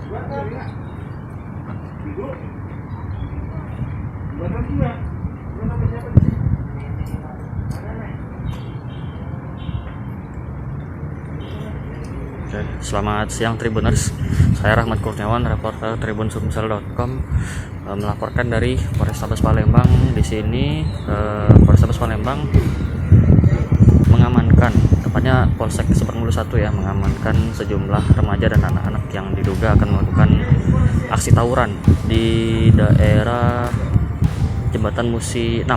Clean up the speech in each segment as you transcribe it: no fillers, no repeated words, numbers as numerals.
Oke, selamat siang Tribuners. Saya Rahmat Kurniawan, reporter TribunSumsel.com, melaporkan dari Polrestabes Palembang. Di sini Polrestabes Palembang mengamankan, tepatnya Polsek Seberang 1 ya, mengamankan sejumlah remaja dan anak-anak yang diduga akan melakukan aksi tawuran di daerah Jembatan Musi 6,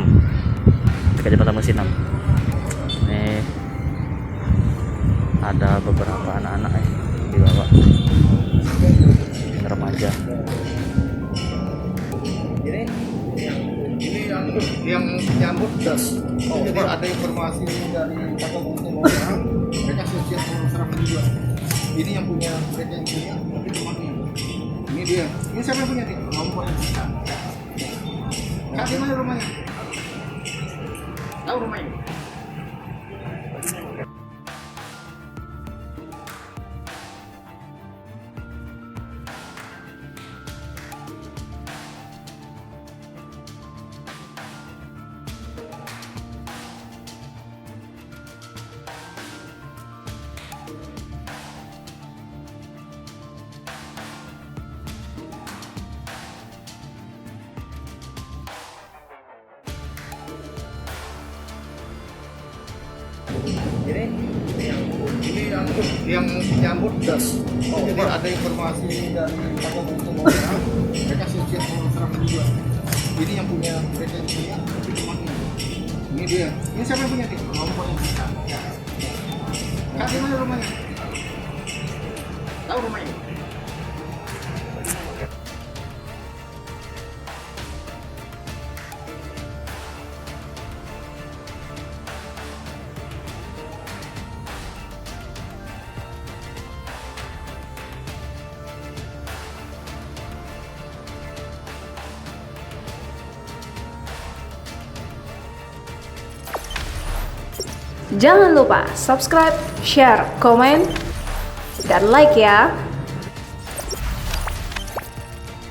dekat Jembatan Musi 6. Ini ada beberapa anak-anak ya dibawa, remaja. Ini yang nyambut das. Jadi ada informasi dari Kakak Bungsu orang, mereka siap serang juga. Ini yang punya mereka yang punya, tapi temannya. Ini dia. Ini siapa yang punya nih? Kelompok yang kita. Kak, di mana rumahnya? Tahu rumahnya? Ini yang nyambut das. Jadi ada informasi dari Kakak Bungsu orang, mereka siap serang juga. Ini yang punya mereka yang punya, tapi temannya. Ini dia. Ini siapa yang punya nih? Kelompok yang kita. Kak, di mana rumahnya? Tahu rumahnya? Jangan lupa subscribe, share, komen, dan like ya.